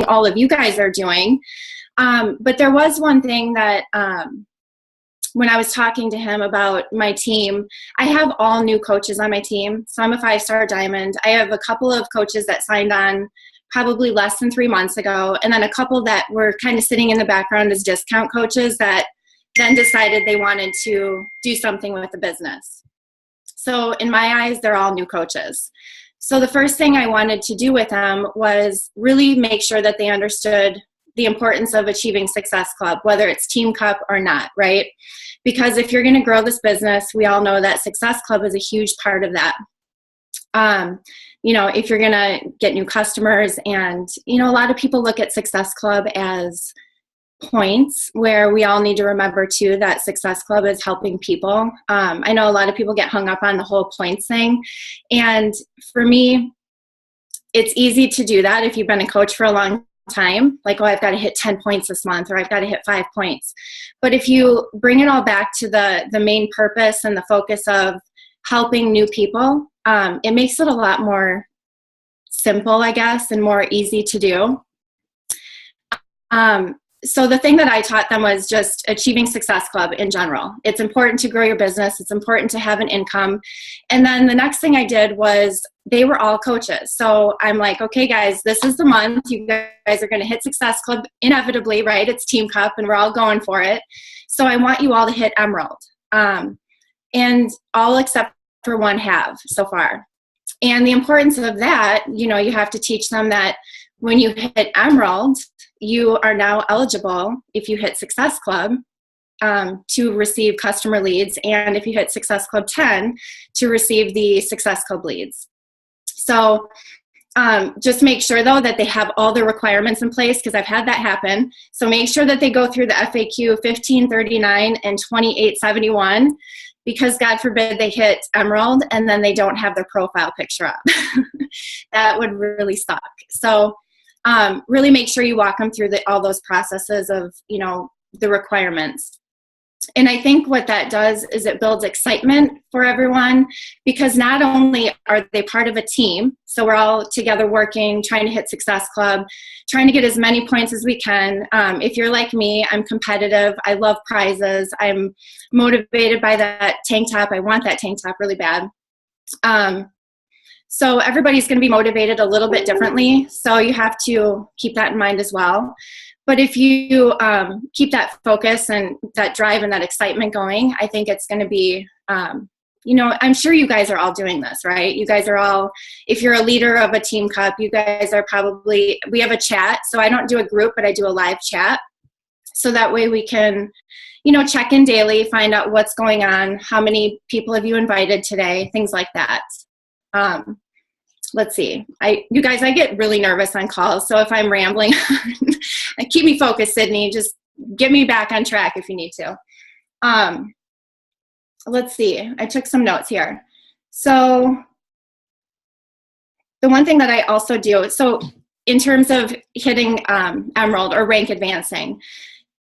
all of you guys are doing. But there was one thing that when I was talking to him about my team, I have all new coaches on my team. So I'm a 5-star diamond. I have a couple of coaches that signed on probably less than 3 months ago, and then a couple that were kind of sitting in the background as discount coaches that then decided they wanted to do something with the business. So in my eyes, they're all new coaches. So the first thing I wanted to do with them was really make sure that they understood the importance of achieving Success Club, whether it's Team Cup or not, right? Because if you're going to grow this business, we all know that Success Club is a huge part of that. If you're going to get new customers, and, a lot of people look at Success Club as points, where we all need to remember too that Success Club is helping people. I know a lot of people get hung up on the whole points thing. And for me, it's easy to do that if you've been a coach for a long time, like, oh, I've got to hit 10 points this month, or I've got to hit 5 points. But if you bring it all back to the main purpose and the focus of helping new people, it makes it a lot more simple, I guess, and more easy to do. So the thing that I taught them was just achieving Success Club in general. It's important to grow your business. It's important to have an income. And then the next thing I did was, they were all coaches. So I'm like, okay, guys, this is the month. You guys are going to hit Success Club inevitably, right? It's Team Cup and we're all going for it. So I want you all to hit Emerald. And all except for one have so far. And the importance of that, you have to teach them that when you hit Emerald, you are now eligible, if you hit Success Club, to receive customer leads, and if you hit Success Club 10, to receive the Success Club leads. So just make sure, though, that they have all the requirements in place, because I've had that happen. So make sure that they go through the FAQ 1539 and 2871, because God forbid they hit Emerald and then they don't have their profile picture up. That would really suck. So really make sure you walk them through all those processes of, the requirements. And I think what that does is it builds excitement for everyone, because not only are they part of a team, so we're all together working, trying to hit Success Club, trying to get as many points as we can. If you're like me, I'm competitive. I love prizes. I'm motivated by that tank top. I want that tank top really bad. So everybody's going to be motivated a little bit differently. So you have to keep that in mind as well. But if you keep that focus and that drive and that excitement going, I think it's going to be, I'm sure you guys are all doing this, right? You guys are all, if you're a leader of a Team Cup, you guys are probably, we have a chat. So I don't do a group, but I do a live chat. So that way we can, check in daily, find out what's going on, how many people have you invited today, things like that. Let's see. I get really nervous on calls. So if I'm rambling, keep me focused, Sydney. Just get me back on track if you need to. Let's see. I took some notes here. So the one thing that I also do, so in terms of hitting Emerald or rank advancing,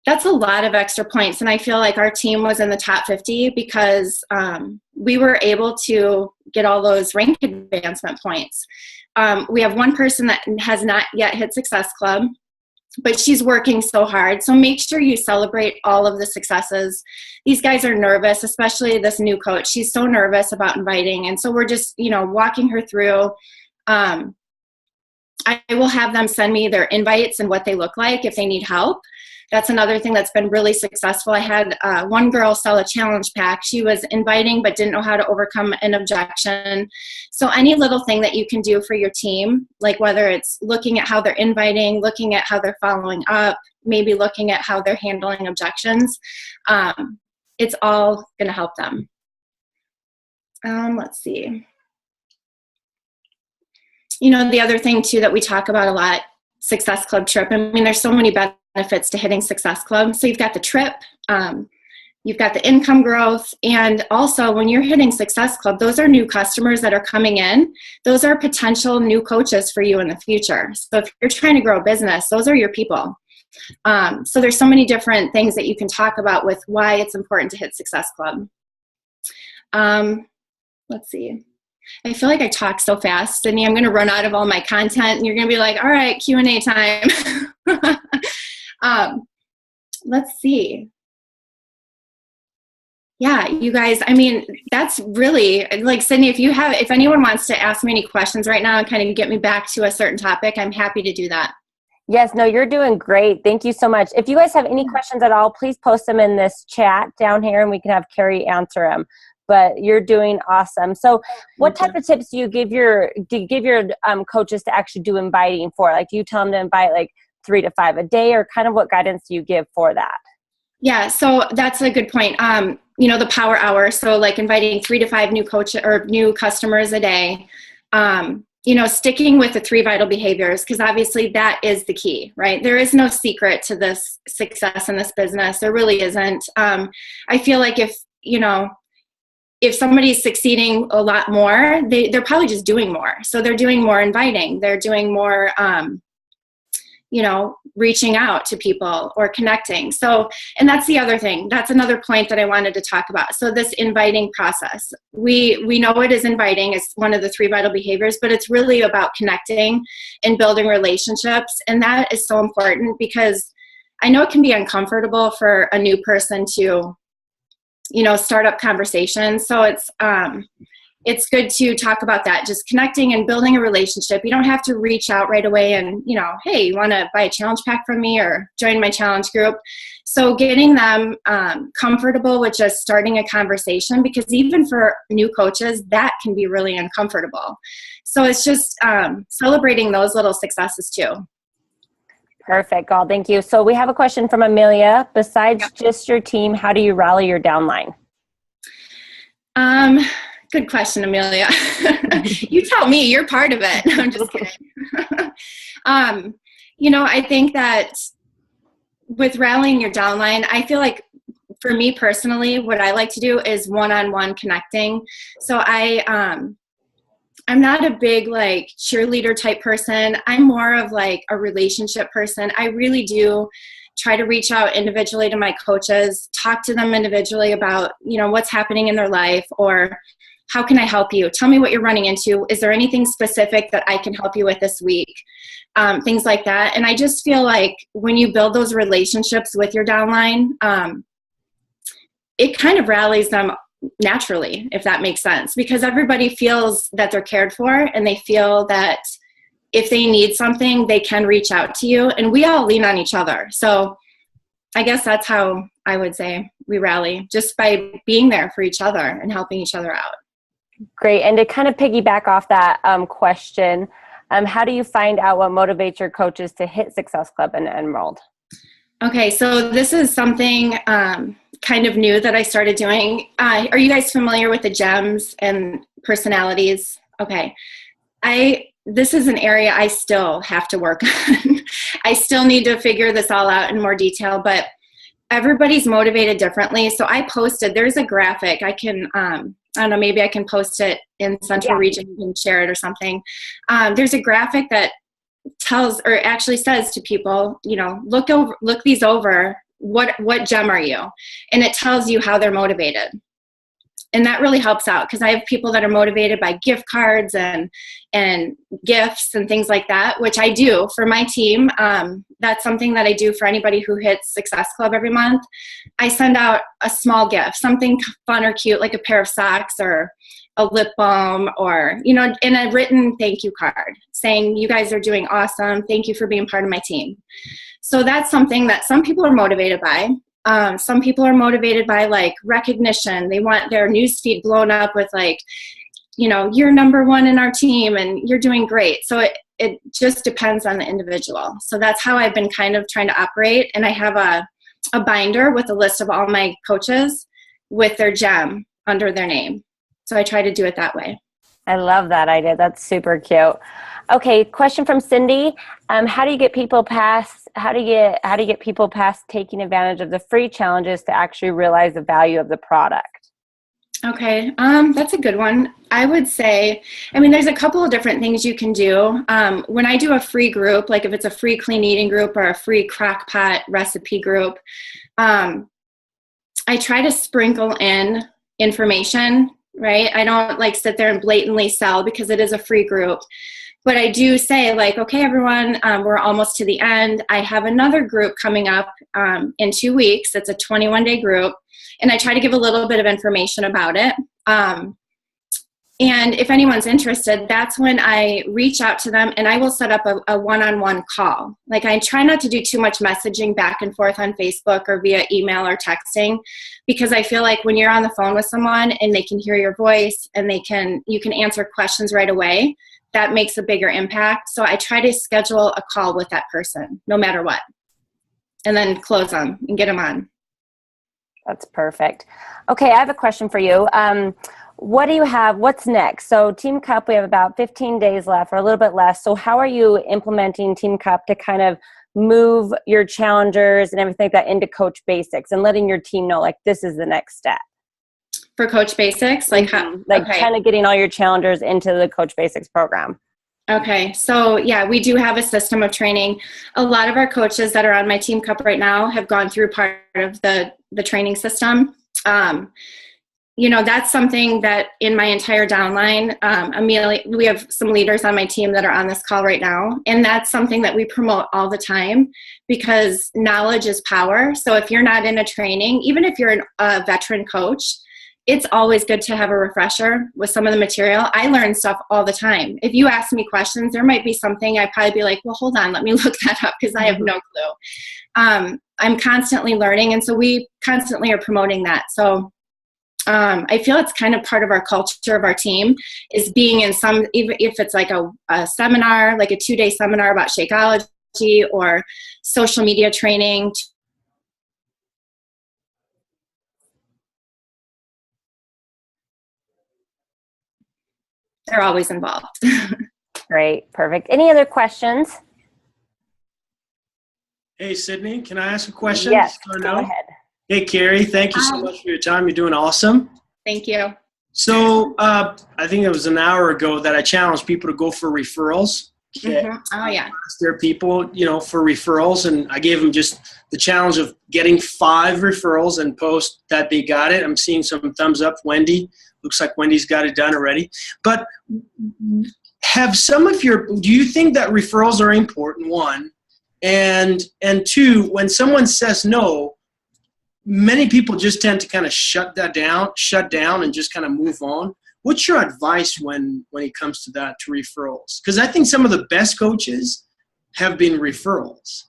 that's a lot of extra points. And I feel like our team was in the top 50 because we were able to get all those rank advancement points. We have one person that has not yet hit Success Club, but she's working so hard. So make sure you celebrate all of the successes. These guys are nervous, especially this new coach. She's so nervous about inviting. And so we're just, walking her through. I will have them send me their invites and what they look like if they need help. That's another thing that's been really successful. I had one girl sell a challenge pack. She was inviting but didn't know how to overcome an objection. So any little thing that you can do for your team, like whether it's looking at how they're inviting, looking at how they're following up, maybe looking at how they're handling objections, it's all going to help them. Let's see. The other thing too that we talk about a lot, Success Club trip. I mean, there's so many benefits to hitting Success Club. So you've got the trip, you've got the income growth, and also when you're hitting Success Club, those are new customers that are coming in. Those are potential new coaches for you in the future. So if you're trying to grow a business, those are your people. So there's so many different things that you can talk about with why it's important to hit Success Club. Let's see. I feel like I talk so fast, Sydney. I'm going to run out of all my content, and you're going to be like, all right, Q&A time. Let's see. Yeah, you guys, I mean, that's really, like, Sydney, if anyone wants to ask me any questions right now and kind of get me back to a certain topic, I'm happy to do that. Yes, no, you're doing great. Thank you so much. If you guys have any questions at all, please post them in this chat down here and we can have Carrie answer them. But you're doing awesome. So what type of tips do you give your coaches to actually do inviting for? Like, do you tell them to invite like 3 to 5 a day, or kind of what guidance do you give for that? Yeah, so that's a good point. The power hour. So like inviting 3 to 5 new customers a day. Sticking with the 3 vital behaviors, because obviously that is the key, right? There is no secret to this success in this business. There really isn't. I feel like if somebody's succeeding a lot more, they're probably just doing more. So they're doing more inviting. They're doing more, reaching out to people or connecting. So, and that's the other thing. That's another point that I wanted to talk about. So this inviting process, we know it is inviting. It's one of the 3 vital behaviors, but it's really about connecting and building relationships. And that is so important, because I know it can be uncomfortable for a new person to, start up conversations. So it's good to talk about that, just connecting and building a relationship. You don't have to reach out right away and, hey, you want to buy a challenge pack from me or join my challenge group? So getting them comfortable with just starting a conversation, because even for new coaches, that can be really uncomfortable. So it's just celebrating those little successes too. Perfect, Gal. Thank you. So we have a question from Amelia. Besides just your team, how do you rally your downline? Good question, Amelia. You tell me, you're part of it. I'm just kidding. I think that with rallying your downline, I feel like for me personally, what I like to do is one-on-one connecting. So I'm not a big like cheerleader type person. I'm more of like a relationship person. I really do try to reach out individually to my coaches, talk to them individually about, what's happening in their life, or how can I help you? Tell me what you're running into. Is there anything specific that I can help you with this week? Things like that. And I just feel like when you build those relationships with your downline, it kind of rallies them naturally, if that makes sense, because everybody feels that they're cared for, and they feel that if they need something, they can reach out to you, and we all lean on each other. So I guess that's how I would say we rally, just by being there for each other and helping each other out. Great. And to kind of piggyback off that question, how do you find out what motivates your coaches to hit Success Club and enrolled? Okay, so this is something kind of new that I started doing. Are you guys familiar with the GEMs and personalities? Okay. This is an area I still have to work on. I still need to figure this all out in more detail, but everybody's motivated differently. So I posted, there's a graphic. I can, I don't know, maybe I can post it in Central Region and share it or something. There's a graphic that tells, or actually says to people, look these over. What gem are you? And it tells you how they're motivated. And that really helps out, because I have people that are motivated by gift cards and gifts and things like that, which I do for my team. That's something that I do for anybody who hits Success Club every month. I send out a small gift, something fun or cute, like a pair of socks or a lip balm, or, in a written thank you card saying, you guys are doing awesome. Thank you for being part of my team. So that's something that some people are motivated by. Some people are motivated by like recognition. They want their newsfeed blown up with like, you're number one in our team and you're doing great. So it just depends on the individual. So that's how I've been kind of trying to operate. And I have a binder with a list of all my coaches with their gem under their name. So I try to do it that way. I love that idea. That's super cute. Okay, question from Cindy. How do you get people past taking advantage of the free challenges to actually realize the value of the product? Okay, that's a good one. I would say, there's a couple of different things you can do. When I do a free group, like if it's a free clean eating group or a free crock pot recipe group, I try to sprinkle in information right? I don't like sit there and blatantly sell because it is a free group. But I do say like, okay, everyone, we're almost to the end. I have another group coming up in 2 weeks. It's a 21-day group. And I try to give a little bit of information about it. And if anyone's interested, that's when I reach out to them and I will set up a one-on-one call. Like I try not to do too much messaging back and forth on Facebook or via email or texting, because I feel like when you're on the phone with someone and they can hear your voice and you can answer questions right away, that makes a bigger impact. So I try to schedule a call with that person no matter what, and then close them and get them on. That's perfect. Okay, I have a question for you. What do you have? What's next? So Team Cup, we have about 15 days left or a little bit less. So how are you implementing Team Cup to kind of move your challengers and everything like that into Coach Basics and letting your team know like this is the next step? For Coach Basics? Like how? Like okay. kind of getting all your challengers into the Coach Basics program. Okay, so yeah, we do have a system of training. A lot of our coaches that are on my Team Cup right now have gone through part of the training system. You know, that's something that in my entire downline, Amelia, we have some leaders on my team that are on this call right now. And that's something that we promote all the time because knowledge is power. So if you're not in a training, even if you're a veteran coach, it's always good to have a refresher with some of the material. I learn stuff all the time. If you ask me questions, there might be something I'd probably be like, well, hold on, let me look that up because I have no clue. I'm constantly learning. And so we constantly are promoting that. So I feel it's kind of part of our culture of our team is being in some, even if it's like a seminar, like a 2-day seminar about Shakeology or social media training. They're always involved. Great. Perfect. Any other questions? Hey, Sydney, can I ask a question? Yes, go ahead. Hey, Carrie, thank you so much for your time. You're doing awesome. Thank you. So I think it was an hour ago that I challenged people to go for referrals. Mm-hmm. Oh, yeah. There are people, you know, for referrals, and I gave them just the challenge of getting 5 referrals and post that they got it. I'm seeing some thumbs up. Wendy, looks like Wendy's got it done already. But do you think that referrals are important, one? And two, when someone says no, many people just tend to kind of shut down and just kind of move on. What's your advice when it comes to that, to referrals? Because I think some of the best coaches have been referrals.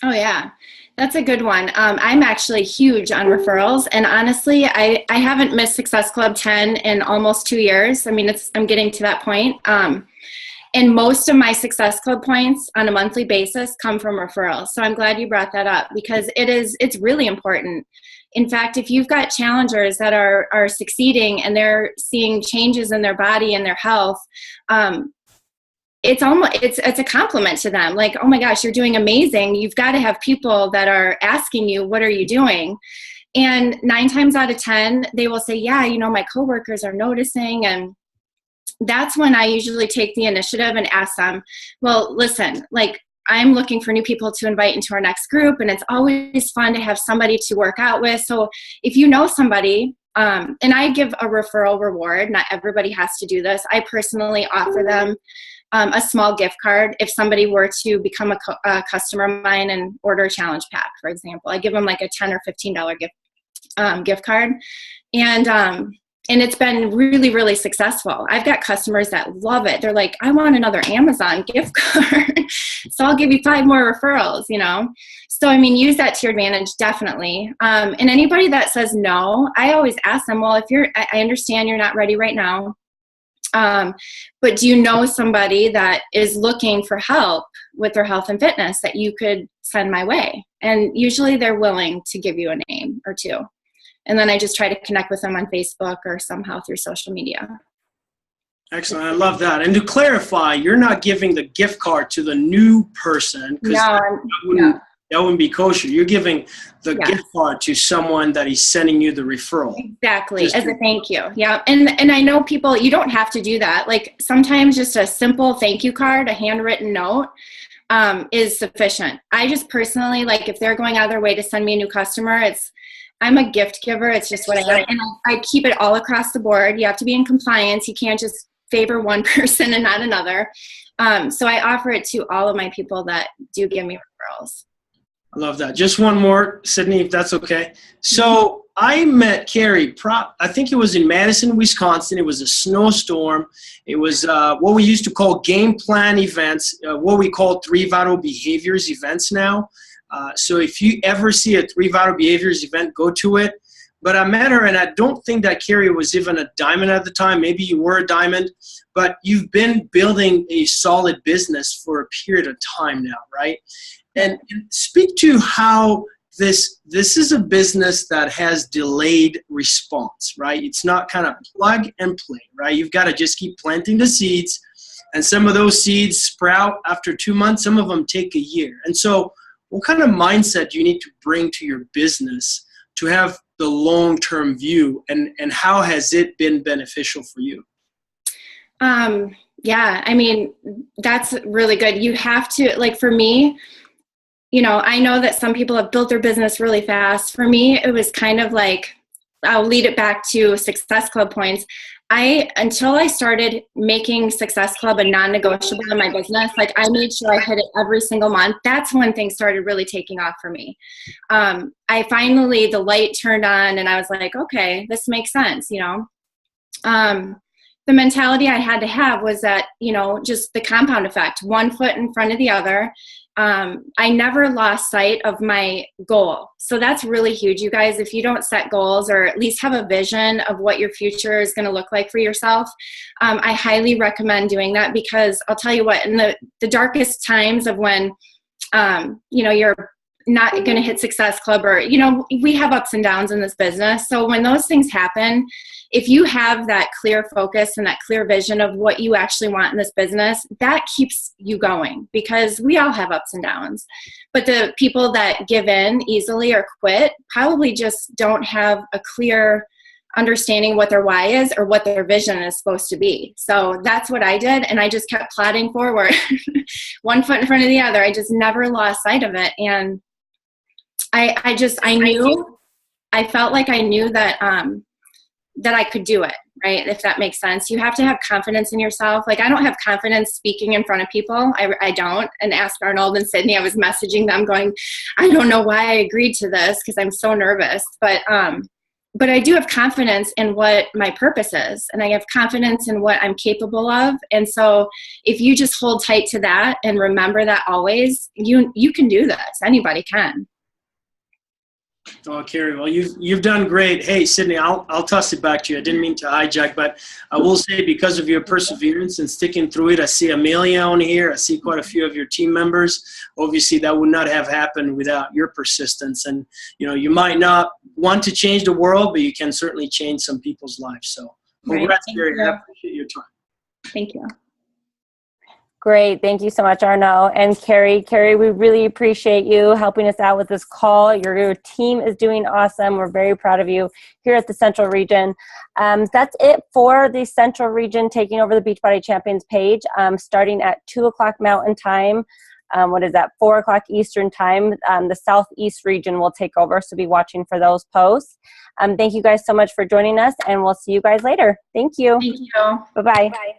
Oh, yeah. That's a good one. I'm actually huge on referrals. And honestly, I haven't missed Success Club 10 in almost 2 years. I mean, I'm getting to that point. And most of my Success Club points on a monthly basis come from referrals. So I'm glad you brought that up because it's really important. In fact, if you've got challengers that are succeeding and they're seeing changes in their body and their health, it's a compliment to them. Like, oh my gosh, you're doing amazing. You've got to have people that are asking you, what are you doing? And 9 times out of 10, they will say, yeah, you know, my coworkers are noticing. And that's when I usually take the initiative and ask them, well, listen, like I'm looking for new people to invite into our next group. And it's always fun to have somebody to work out with. So if you know somebody, and I give a referral reward, not everybody has to do this. I personally offer them a small gift card if somebody were to become a customer of mine and order a challenge pack, for example. I give them like a $10 or $15 gift card. And it's been really, really successful. I've got customers that love it. They're like, I want another Amazon gift card. So I'll give you 5 more referrals, you know? So, I mean, use that to your advantage, definitely. And anybody that says no, I always ask them, well, I understand you're not ready right now. But do you know somebody that is looking for help with their health and fitness that you could send my way? And usually they're willing to give you a name or two. And then I just try to connect with them on Facebook or somehow through social media. Excellent. I love that. And to clarify, you're not giving the gift card to the new person because that wouldn't be kosher. You're giving the gift card to someone that is sending you the referral. Exactly. As a thank you. Yeah. And I know people, you don't have to do that. Like sometimes just a simple thank you card, a handwritten note, is sufficient. I just personally, like if they're going out of their way to send me a new customer, I'm a gift giver. It's just what I am. And I keep it all across the board. You have to be in compliance. You can't just favor one person and not another. So I offer it to all of my people that do give me referrals. I love that. Just one more, Sydney, if that's okay. So I met Carrie, I think it was in Madison, Wisconsin. It was a snowstorm. It was what we used to call game plan events, what we call 3 Vital Behaviors events now. So if you ever see a 3 Vital Behaviors event, go to it. But I met her, and I don't think that Carrie was even a diamond at the time. Maybe you were a diamond, but you've been building a solid business for a period of time now, right? And speak to how this is a business that has delayed response, right? It's not kind of plug and play, right? You've got to just keep planting the seeds, and some of those seeds sprout after 2 months. Some of them take a year. And so what kind of mindset do you need to bring to your business to have the long-term view, and how has it been beneficial for you? Yeah, I mean, that's really good. You have to, like, for me, you know, I know that some people have built their business really fast. For me, it was kind of like, I'll lead it back to Success Club points. Until I started making Success Club a non-negotiable in my business, like I made sure I hit it every single month. That's when things started really taking off for me. I finally, the light turned on and I was like, okay, this makes sense, you know. The mentality I had to have was that, you know, just the compound effect, one foot in front of the other. I never lost sight of my goal. So that's really huge, you guys. If you don't set goals or at least have a vision of what your future is going to look like for yourself, I highly recommend doing that, because I'll tell you what, in the darkest times of when, you know, you're not going to hit Success Club, or, you know, we have ups and downs in this business. So when those things happen, if you have that clear focus and that clear vision of what you actually want in this business, that keeps you going, because we all have ups and downs. But the people that give in easily or quit probably just don't have a clear understanding what their why is or what their vision is supposed to be. So that's what I did. And I just kept plodding forward, one foot in front of the other. I just never lost sight of it. And I felt like I knew that, that I could do it, right? If that makes sense. You have to have confidence in yourself. Like, I don't have confidence speaking in front of people. I don't. And Ask Arnold and Sydney, I was messaging them going, I don't know why I agreed to this, because I'm so nervous. But I do have confidence in what my purpose is, and I have confidence in what I'm capable of. And so if you just hold tight to that and remember that always, you can do this. Anybody can. Oh, Carrie, well, you've done great. Hey, Sydney, I'll toss it back to you. I didn't mean to hijack, but I will say, because of your perseverance and sticking through it, I see Amelia on here. I see quite a few of your team members. Obviously, that would not have happened without your persistence. And, you know, you might not want to change the world, but you can certainly change some people's lives. So congrats, Carrie. I appreciate your time. Thank you. Great. Thank you so much, Arnaud. And Carrie, we really appreciate you helping us out with this call. Your team is doing awesome. We're very proud of you here at the Central Region. That's it for the Central Region taking over the Beachbody Champions page, starting at 2 o'clock Mountain Time. What is that? 4 o'clock Eastern Time. The Southeast Region will take over, so be watching for those posts. Thank you guys so much for joining us, and we'll see you guys later. Thank you. Thank you. Bye-bye. Bye.